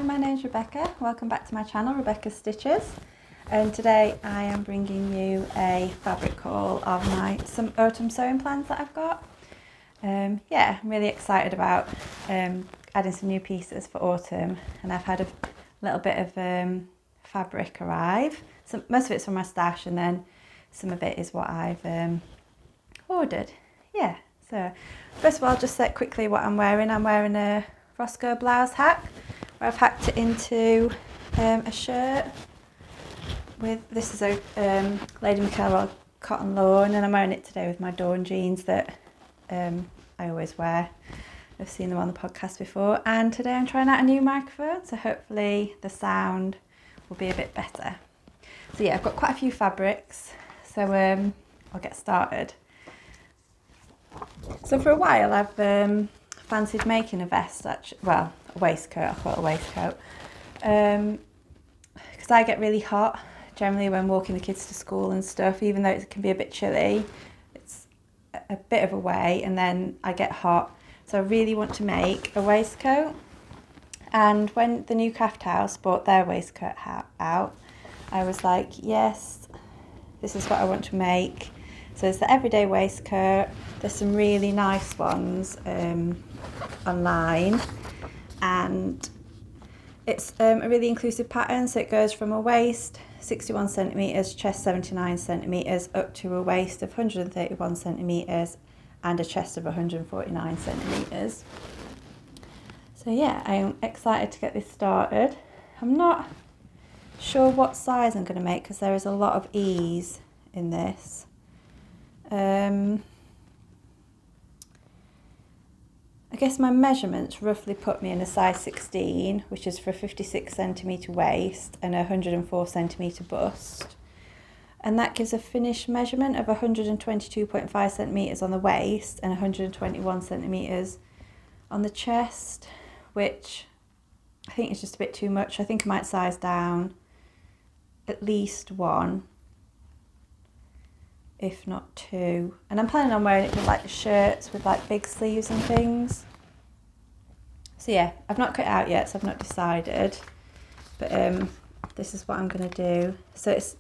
My name's Rebecca. Welcome back to my channel, Rebecca's Stitches. And today I am bringing you a fabric haul of some autumn sewing plans that I've got. Yeah, I'm really excited about adding some new pieces for autumn, and I've had a little bit of fabric arrive. Most of it's from my stash, and then some of it is what I've ordered. Yeah, so first of all, just set quickly what I'm wearing. I'm wearing a Roscoe blouse hack, where I've hacked it into a shirt with, this is a Lady McKellar cotton lawn, and I'm wearing it today with my Dawn jeans that I always wear. I've seen them on the podcast before, and today I'm trying out a new microphone, so hopefully the sound will be a bit better. So yeah, I've got quite a few fabrics, so I'll get started. So for a while I've fancied making a vest, well, a waistcoat, I'll call it a waistcoat, because I get really hot generally when walking the kids to school and stuff. Even though it can be a bit chilly, it's a bit of a way, and then I get hot, so I really want to make a waistcoat. And when the new craft house bought their waistcoat out, I was like, yes, this is what I want to make. So it's the everyday waistcoat. There's some really nice ones online, and it's a really inclusive pattern. So it goes from a waist 61 centimetres, chest 79 centimetres, up to a waist of 131 centimetres and a chest of 149 centimetres. So yeah, I'm excited to get this started. I'm not sure what size I'm going to make because there is a lot of ease in this. I guess my measurements roughly put me in a size 16, which is for a 56 centimetre waist and a 104 centimetre bust. And that gives a finished measurement of 122.5 centimetres on the waist and 121 centimetres on the chest, which I think is just a bit too much. I think I might size down at least one, if not two. And I'm planning on wearing it with like shirts with like big sleeves and things. So yeah, I've not cut it out yet, so I've not decided, but this is what I'm going to do. So it's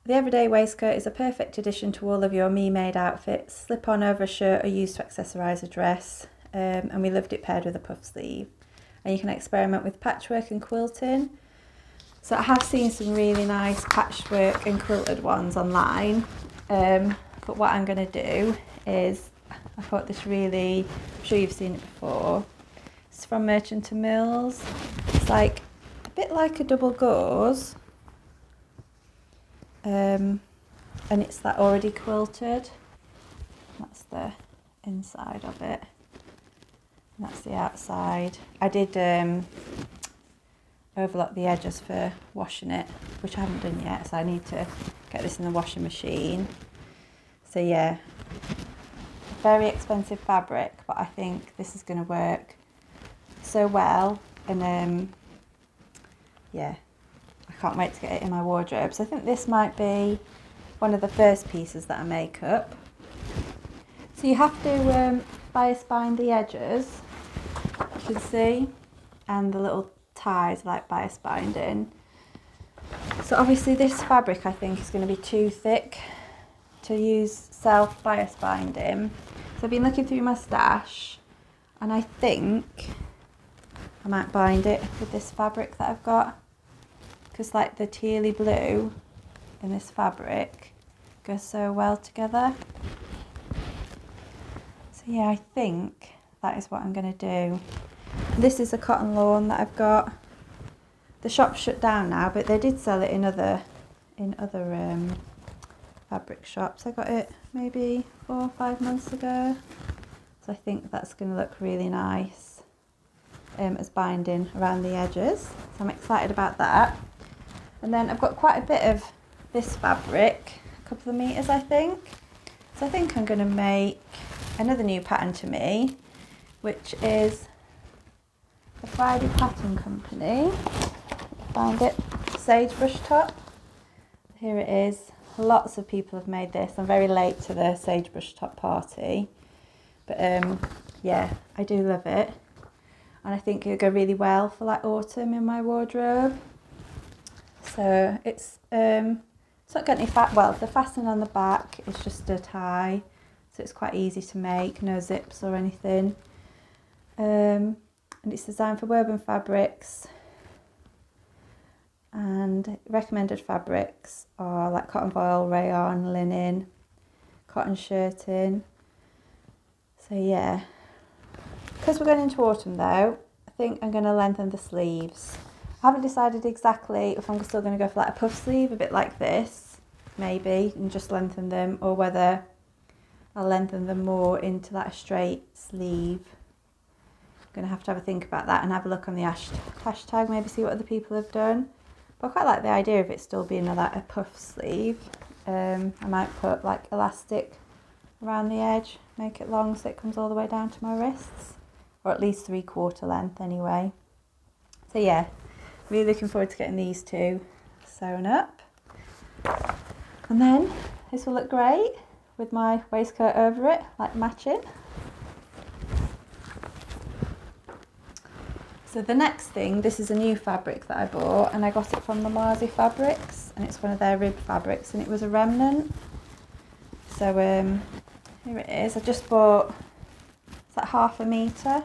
the everyday waistcoat is a perfect addition to all of your me-made outfits. Slip on over a shirt or use to accessorise a dress, and we loved it paired with a puff sleeve. And you can experiment with patchwork and quilting. So I have seen some really nice patchwork and quilted ones online, but what I'm going to do is, I thought this really, I'm sure you've seen it before, it's from Merchant and Mills. It's like a bit like a double gauze, and it's like already quilted. That's the inside of it, and that's the outside. I did overlock the edges for washing it, which I haven't done yet, so I need to get this in the washing machine. So yeah, very expensive fabric, but I think this is going to work so well, and yeah, I can't wait to get it in my wardrobe. So I think this might be one of the first pieces that I make up. So you have to bias bind the edges, you can see, and the little ties like bias binding. So obviously this fabric I think is going to be too thick to use self bias binding. So I've been looking through my stash, and I think I might bind it with this fabric that I've got, because like the tealy blue in this fabric goes so well together. So yeah, I think that is what I'm going to do. This is a cotton lawn that I've got. The shop's shut down now, but they did sell it in other fabric shops. I got it maybe 4 or 5 months ago, so I think that's going to look really nice as binding around the edges. So I'm excited about that. And then I've got quite a bit of this fabric, a couple of meters I think. So I think I'm going to make another new pattern to me, which is the Friday Pattern Company. Found it, Sagebrush top. Here it is. Lots of people have made this. I'm very late to the Sagebrush top party, but yeah, I do love it. and I think it'll go really well for like autumn in my wardrobe. So it's not got any well, the fastening on the back is just a tie, so it's quite easy to make, no zips or anything. And it's designed for woven fabrics, and recommended fabrics are like cotton voile, rayon, linen, cotton shirting. So yeah, because we're going into autumn though, I think I'm going to lengthen the sleeves. I haven't decided exactly if I'm still going to go for like a puff sleeve, a bit like this, maybe, and just lengthen them, or whether I'll lengthen them more into like a straight sleeve. I'm going to have a think about that and have a look on the hashtag, maybe see what other people have done. But I quite like the idea of it still being like a puff sleeve. I might put like elastic around the edge, make it long so it comes all the way down to my wrists, or at least 3/4 length anyway. So yeah, really looking forward to getting these two sewn up. And then this will look great with my waistcoat over it, like matching. So the next thing, this is a new fabric that I bought, and I got it from the Marzi Fabrics, and it's one of their rib fabrics, and it was a remnant. So here it is. I just bought, it's like 1/2 metre.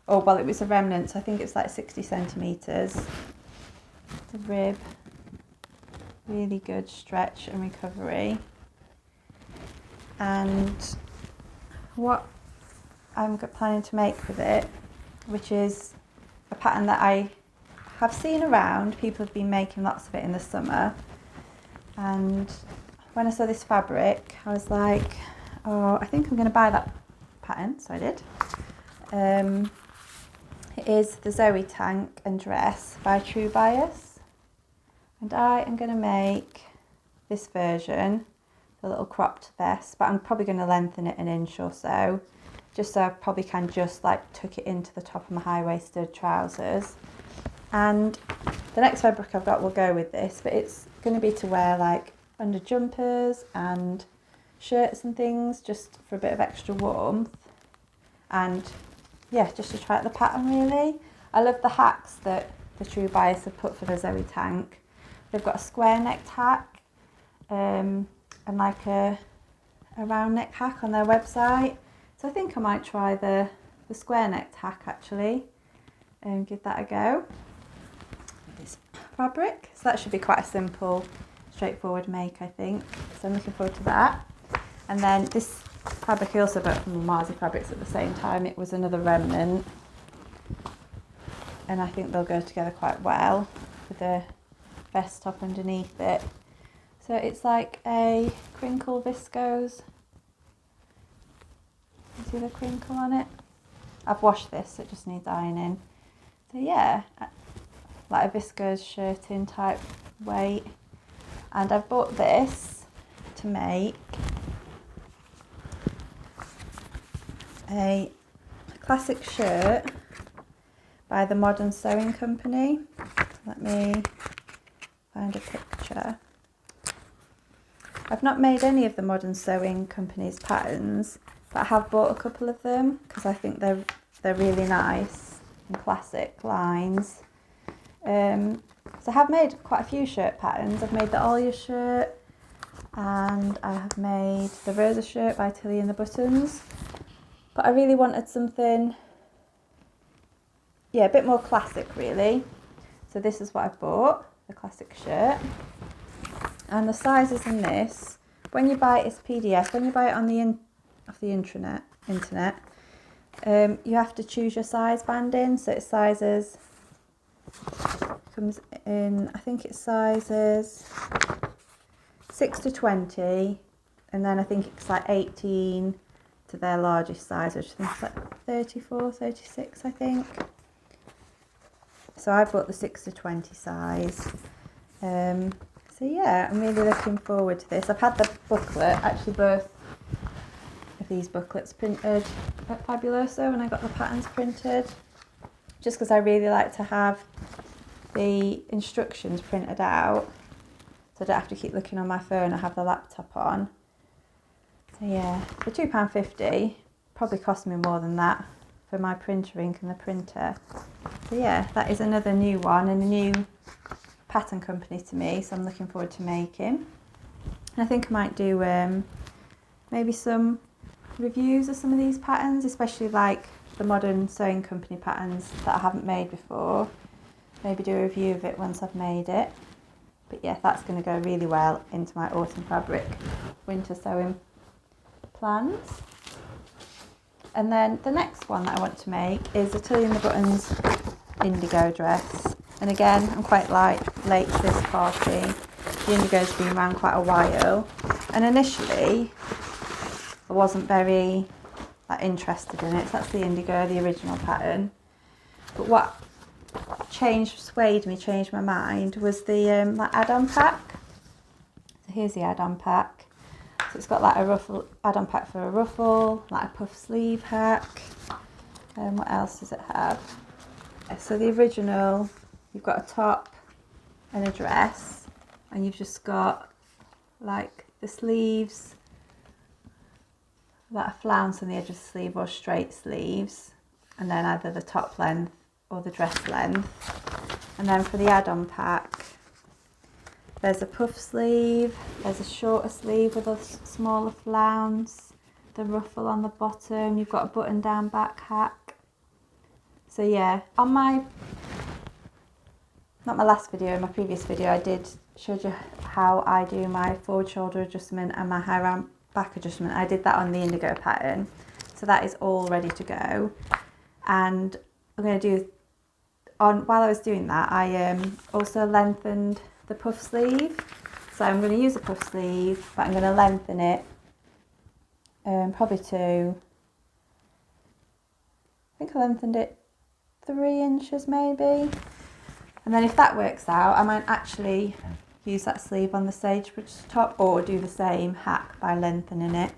Oh, well, it was a remnant, so I think it's like 60 centimetres. It's a rib. Really good stretch and recovery. And what I'm planning to make with it, which is a pattern that I have seen around, people have been making lots of it in the summer, and when I saw this fabric I was like, oh, I think I'm going to buy that pattern, so I did. It is the Zoey Tank and Dress by True Bias, and I am going to make this version, the little cropped vest, but I'm probably going to lengthen it 1 inch or so, just so I probably can just like tuck it into the top of my high-waisted trousers. And the next fabric I've got will go with this, but it's going to be to wear like under jumpers and shirts and things, just for a bit of extra warmth, and yeah, just to try out the pattern really. I love the hacks that the True Bias have put for the Zoey Tank. They've got a square necked hack and like a round neck hack on their website. So I think I might try the square necked hack actually and give that a go with this fabric. So that should be quite a simple, straightforward make, I think. So I'm looking forward to that. And then this fabric I also bought from the Marzi Fabrics at the same time. It was another remnant, and I think they'll go together quite well with the vest top underneath it. So it's like a crinkle viscose. You see the crinkle on it? I've washed this, it just needs ironing. So yeah, like a viscose shirting type weight. And I've bought this to make a classic shirt by the Modern Sewing Company. Let me find a picture. I've not made any of the Modern Sewing Company's patterns, but I have bought a couple of them because I think they're really nice and classic lines. So I have made quite a few shirt patterns. I've made the Olya shirt, and I have made the Rosa shirt by Tilly and the Buttons. But I really wanted something, yeah, a bit more classic really. So this is what I've bought, the classic shirt. And the sizes in this, when you buy it, it's PDF. When you buy it on the internet, you have to choose your size banding. So it sizes, comes in, I think it sizes 6 to 20, and then I think it's like 18 to their largest size, which I think is like 34, 36, I think. So I bought the 6 to 20 size. So yeah, I'm really looking forward to this. I've had the booklet, actually both of these booklets printed at Fabuloso when I got the patterns printed, just because I really like to have the instructions printed out so I don't have to keep looking on my phone. I have the laptop on. So yeah, for £2.50, probably cost me more than that for my printer ink and the printer. So yeah, that is another new one and a new pattern company to me, so I'm looking forward to making. And I think I might do maybe some reviews of some of these patterns, especially like the modern sewing company patterns that I haven't made before. Maybe do a review of it once I've made it. But yeah, that's going to go really well into my autumn fabric winter sewing plans. And then the next one that I want to make is a Tilly and the Buttons Indigo dress. And again, I'm quite late to this party. The Indigo's been around quite a while. And initially, I wasn't very interested in it. So that's the Indigo, the original pattern. But what changed my mind was the add-on pack. So here's the add-on pack. So it's got like a ruffle, add-on pack for a ruffle, like a puff sleeve hack. And what else does it have? So the original, you've got a top and a dress, and you've just got like the sleeves, like a flounce on the edge of the sleeve or straight sleeves, and then either the top length or the dress length. And then for the add-on pack, there's a puff sleeve, there's a shorter sleeve with a smaller flounce, the ruffle on the bottom, you've got a button down back hack. So yeah, on my, not my last video, my previous video, I did show you how I do my forward shoulder adjustment and my high round back adjustment. I did that on the Indigo pattern. So that is all ready to go. And I'm going to do, while I was doing that, I also lengthened the puff sleeve. So I'm going to use a puff sleeve, but I'm going to lengthen it probably to, I think I lengthened it 3 inches maybe. And then if that works out, I might actually use that sleeve on the Sagebrush top or do the same hack by lengthening it.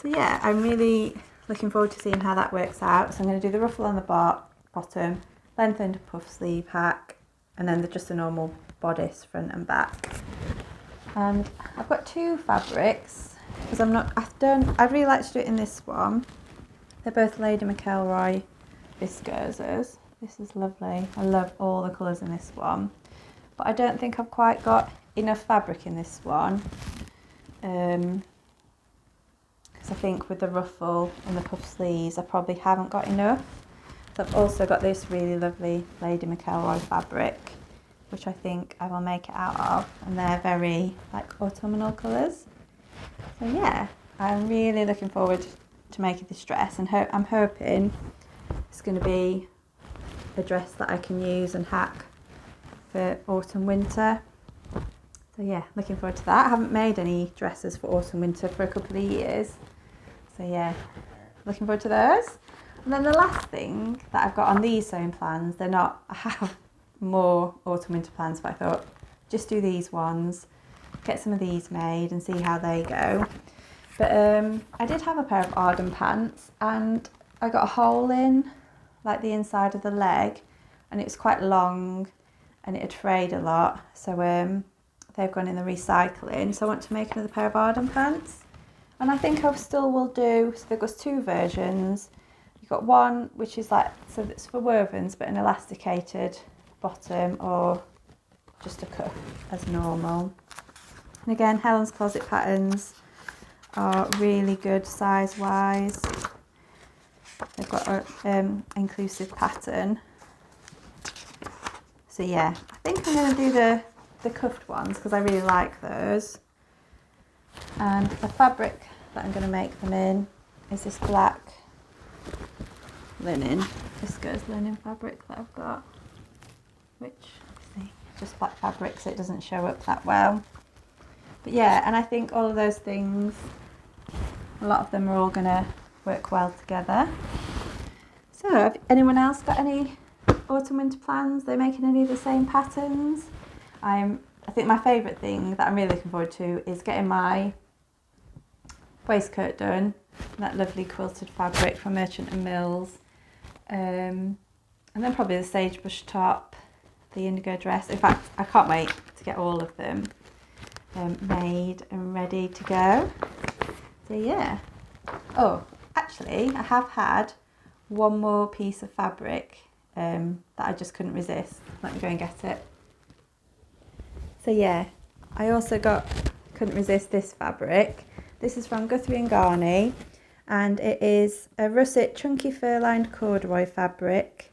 So yeah, I'm really looking forward to seeing how that works out. So I'm going to do the ruffle on the bottom, lengthened puff sleeve hack, and then just a normal bodice front and back. And I've got 2 fabrics because I'd really like to do it in this one. They're both Lady McElroy viscoses. This is lovely. I love all the colours in this one, but I don't think I've quite got enough fabric in this one, because I think with the ruffle and the puff sleeves I probably haven't got enough. So I've also got this really lovely Lady McElroy fabric, which I think I will make it out of, and they're very like autumnal colours. So yeah, I'm really looking forward to making this dress, and I'm hoping it's going to be a dress that I can use and hack for autumn winter. So yeah, looking forward to that. I haven't made any dresses for autumn winter for a couple of years, so yeah, looking forward to those. And then the last thing that I've got on these sewing plans, I have more autumn winter plans, but I thought just do these ones, get some of these made and see how they go. But I did have a pair of Arden pants, and I got a hole in like the inside of the leg, and it was quite long and it had frayed a lot, so they've gone in the recycling. So I want to make another pair of Arden pants, and I think I still will do, so they've got 2 versions. You've got one which is like, so it's for wovens but an elasticated bottom or just a cuff as normal. And again, Helen's Closet patterns are really good size wise. They've got an inclusive pattern. So yeah, I think I'm going to do the cuffed ones because I really like those. And the fabric that I'm going to make them in is this black linen, viscose linen fabric that I've got, which, see, just black fabric, so it doesn't show up that well. But yeah, and I think all of those things, a lot of them are all going to work well together. So have anyone else got any autumn winter plans? They're making any of the same patterns? I think my favourite thing that I'm really looking forward to is getting my waistcoat done, that lovely quilted fabric from Merchant and Mills, and then probably the Sagebrush top, the Indigo dress. In fact, I can't wait to get all of them made and ready to go. So yeah. Oh, actually I have had one more piece of fabric that I just couldn't resist. Let me go and get it. So yeah, I also couldn't resist this fabric. This is from Guthrie & Garney, and it is a russet chunky fur-lined corduroy fabric.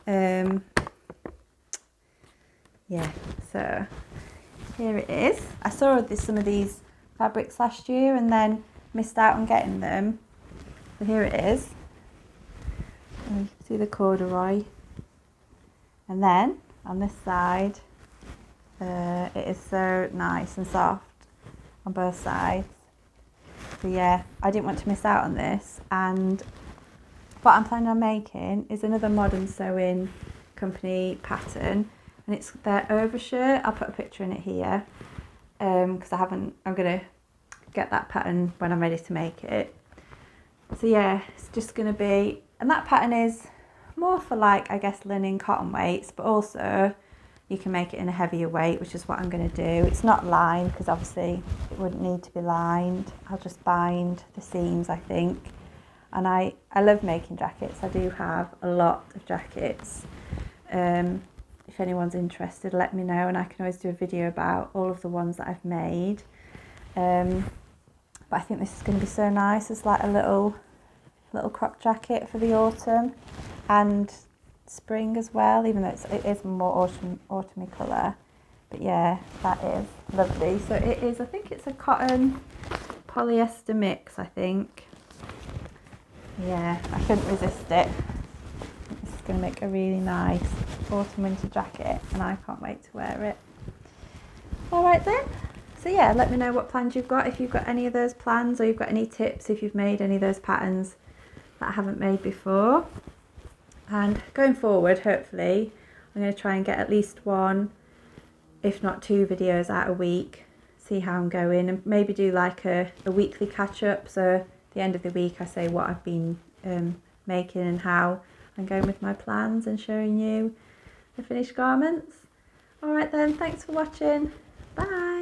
Yeah, so here it is. I saw some of these fabrics last year and then missed out on getting them. So here it is. And you can see the corduroy. And then on this side, it is so nice and soft on both sides. So yeah, I didn't want to miss out on this, and what I'm planning on making is another Modern Sewing Company pattern, and it's their overshirt. I'll put a picture in it here because I'm going to get that pattern when I'm ready to make it. So yeah, it's just going to be, and that pattern is more for like, I guess, linen cotton weights, but also you can make it in a heavier weight, which is what I'm going to do. It's not lined because obviously it wouldn't need to be lined. I'll just bind the seams, I think. And I love making jackets. I do have a lot of jackets. If anyone's interested, let me know, and I can always do a video about all of the ones that I've made. But I think this is going to be so nice. It's like a little crop jacket for the autumn and spring as well, even though it is more autumny colour. But yeah, that is lovely. So it is, I think it's a cotton polyester mix, I think. Yeah, I couldn't resist it. This is going to make a really nice autumn winter jacket, and I can't wait to wear it. Alright then, so yeah, let me know what plans you've got, if you've got any of those plans, or you've got any tips if you've made any of those patterns that I haven't made before. And going forward, hopefully I'm going to try and get at least one, if not two videos out a week, see how I'm going, and maybe do like a weekly catch up. So at the end of the week I say what I've been making and how I'm going with my plans, and showing you the finished garments. Alright then, thanks for watching. Bye.